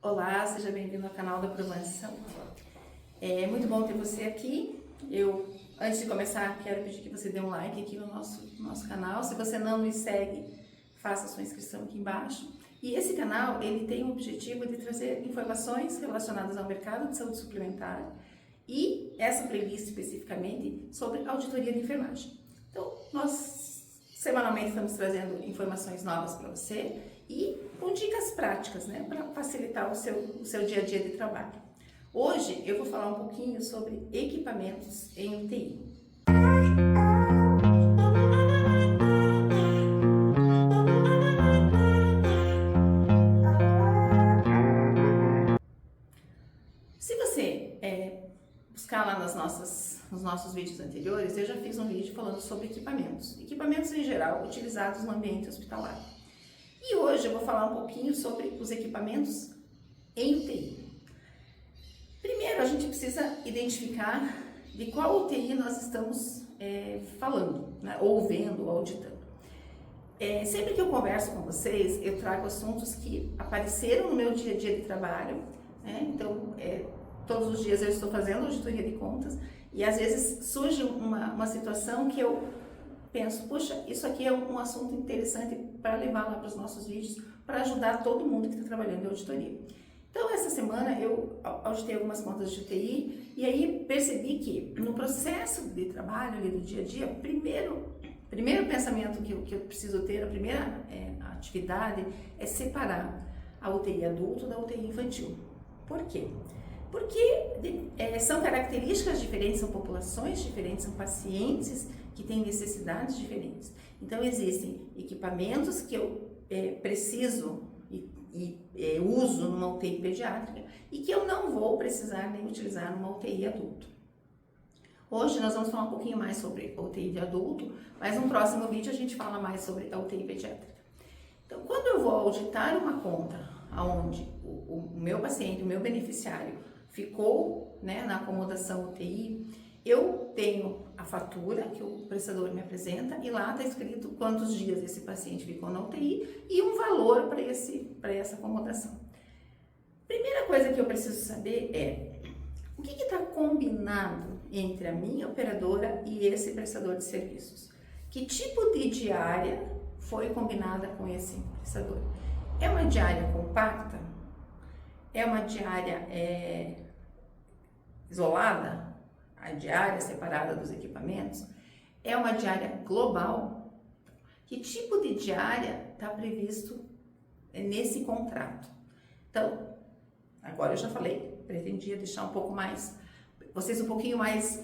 Olá, seja bem-vindo ao canal da Provanção. É muito bom ter você aqui. Antes de começar, quero pedir que você dê um like aqui no nosso canal. Se você não nos segue, faça sua inscrição aqui embaixo. E esse canal, ele tem o objetivo de trazer informações relacionadas ao mercado de saúde suplementar e essa playlist especificamente sobre auditoria de enfermagem. Então, nós semanalmente estamos trazendo informações novas para você e com dicas práticas, né, para facilitar o seu dia a dia de trabalho. Hoje eu vou falar um pouquinho sobre equipamentos em UTI. Se você buscar lá nos nossos vídeos anteriores, eu já fiz um vídeo falando sobre equipamentos em geral utilizados no ambiente hospitalar. E hoje eu vou falar um pouquinho sobre os equipamentos em UTI. Primeiro, a gente precisa identificar de qual UTI nós estamos falando, né, ou vendo, ou auditando. Sempre que eu converso com vocês, eu trago assuntos que apareceram no meu dia a dia de trabalho, né? Então, todos os dias eu estou fazendo auditoria de contas e às vezes surge uma situação que eu penso, puxa, isso aqui é um assunto interessante para levar lá para os nossos vídeos, para ajudar todo mundo que está trabalhando em auditoria. Então, essa semana eu auditei algumas contas de UTI e aí percebi que no processo de trabalho ali do dia a dia, primeiro pensamento que eu preciso ter, a primeira atividade é separar a UTI adulto da UTI infantil. Por quê? Porque são características diferentes, são populações diferentes, são pacientes que têm necessidades diferentes. Então, existem equipamentos que eu preciso e uso numa UTI pediátrica e que eu não vou precisar nem utilizar numa UTI adulto. Hoje nós vamos falar um pouquinho mais sobre a UTI de adulto, mas no próximo vídeo a gente fala mais sobre a UTI pediátrica. Então, quando eu vou auditar uma conta onde o meu paciente, o meu beneficiário, ficou, né, na acomodação UTI, eu tenho a fatura que o prestador me apresenta e lá está escrito quantos dias esse paciente ficou na UTI e um valor para essa acomodação. Primeira coisa que eu preciso saber é o que está combinado entre a minha operadora e esse prestador de serviços. Que tipo de diária foi combinada com esse prestador? É uma diária compacta? É uma diária isolada? A diária separada dos equipamentos? É uma diária global? Que tipo de diária está previsto nesse contrato? Então, agora eu já falei, pretendia deixar vocês um pouquinho mais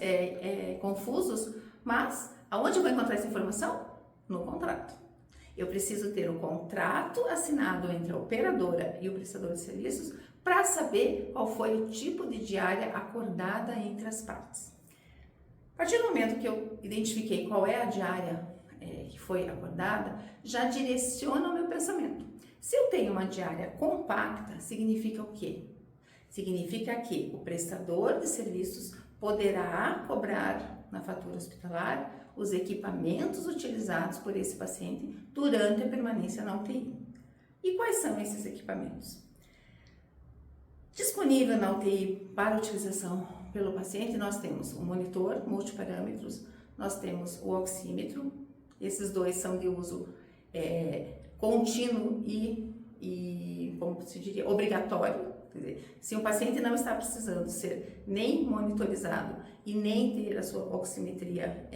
confusos, mas aonde eu vou encontrar essa informação? No contrato. Eu preciso ter um contrato assinado entre a operadora e o prestador de serviços para saber qual foi o tipo de diária acordada entre as partes. A partir do momento que eu identifiquei qual é a diária que foi acordada, já direciona o meu pensamento. Se eu tenho uma diária compacta, significa o quê? Significa que o prestador de serviços poderá cobrar na fatura hospitalar os equipamentos utilizados por esse paciente durante a permanência na UTI. E quais são esses equipamentos? Disponível na UTI para utilização pelo paciente, nós temos o monitor multiparâmetros, nós temos o oxímetro, esses dois são de uso contínuo e, como se diria, obrigatório. Quer dizer, se um paciente não está precisando ser nem monitorizado e nem ter a sua oximetria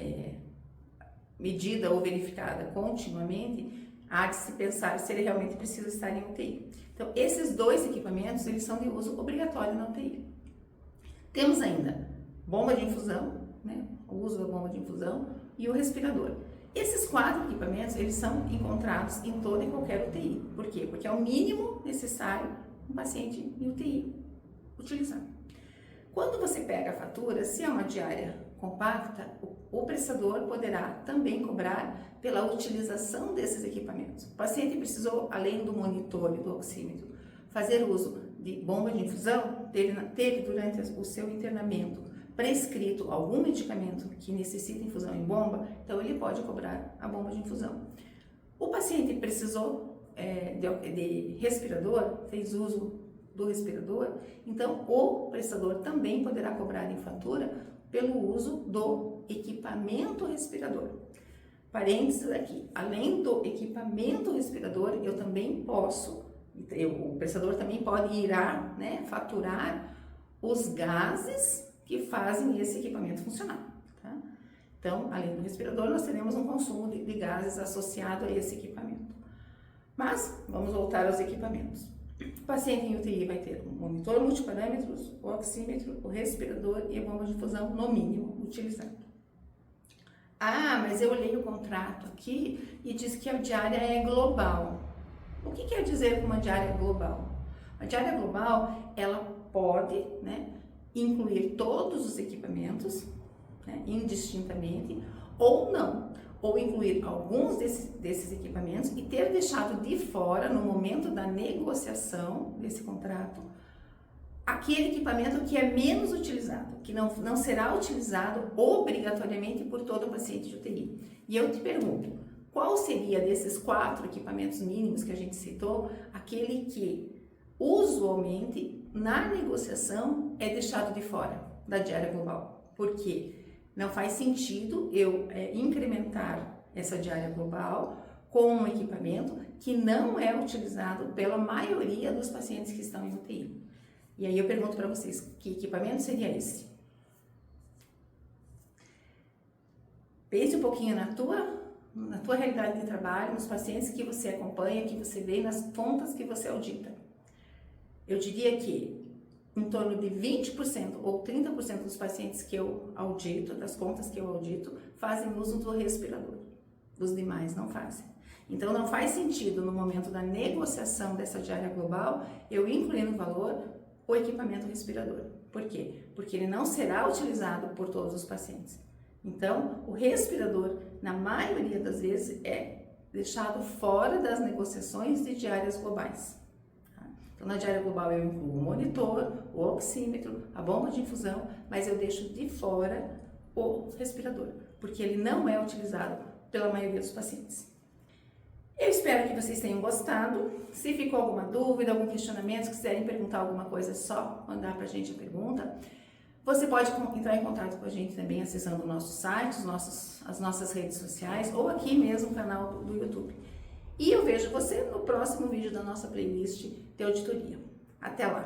medida ou verificada continuamente, há de se pensar se ele realmente precisa estar em UTI. Então, esses dois equipamentos, eles são de uso obrigatório na UTI. Temos ainda bomba de infusão, né, o uso da bomba de infusão e o respirador. Esses 4 equipamentos, eles são encontrados em toda e qualquer UTI. Por quê? Porque é o mínimo necessário um paciente em UTI utilizar. Quando você pega a fatura, se é uma diária compacta, o prestador poderá também cobrar pela utilização desses equipamentos. O paciente precisou, além do monitor e do oxímetro, fazer uso de bomba de infusão, teve durante o seu internamento prescrito algum medicamento que necessita infusão em bomba, então ele pode cobrar a bomba de infusão. O paciente precisou de respirador, fez uso do respirador, então o prestador também poderá cobrar em fatura pelo uso do equipamento respirador. Parênteses aqui, além do equipamento respirador, eu também posso, o prestador também irá, né, faturar os gases que fazem esse equipamento funcionar. Tá? Então, além do respirador, nós teremos um consumo de gases associado a esse equipamento. Mas, vamos voltar aos equipamentos. O paciente em UTI vai ter um monitor multiparâmetros, o oxímetro, o respirador e a bomba de infusão, no mínimo, utilizado. Ah, mas eu olhei o contrato aqui e diz que a diária é global. O que quer dizer uma diária global? A diária global, ela pode, né, incluir todos os equipamentos, né, indistintamente, ou não, ou incluir alguns desses equipamentos e ter deixado de fora, no momento da negociação desse contrato, aquele equipamento que é menos utilizado, que não será utilizado obrigatoriamente por todo paciente de UTI. E eu te pergunto, qual seria desses 4 equipamentos mínimos que a gente citou, aquele que usualmente na negociação é deixado de fora da diária global? Por quê? Não faz sentido eu incrementar essa diária global com um equipamento que não é utilizado pela maioria dos pacientes que estão em UTI. E aí eu pergunto para vocês, que equipamento seria esse? Pense um pouquinho na tua realidade de trabalho, nos pacientes que você acompanha, que você vê, nas contas que você audita. Eu diria que em torno de 20% ou 30% dos pacientes que eu audito, das contas que eu audito, fazem uso do respirador. Os demais não fazem. Então, não faz sentido, no momento da negociação dessa diária global, eu incluir no valor o equipamento respirador. Por quê? Porque ele não será utilizado por todos os pacientes. Então, o respirador, na maioria das vezes, é deixado fora das negociações de diárias globais. Então, na diária global eu incluo o monitor, o oxímetro, a bomba de infusão, mas eu deixo de fora o respirador, porque ele não é utilizado pela maioria dos pacientes. Eu espero que vocês tenham gostado. Se ficou alguma dúvida, algum questionamento, se quiserem perguntar alguma coisa, é só mandar pra gente a pergunta. Você pode entrar em contato com a gente também acessando o nosso site, as nossas redes sociais ou aqui mesmo no canal do YouTube. E eu vejo você no próximo vídeo da nossa playlist de auditoria. Até lá!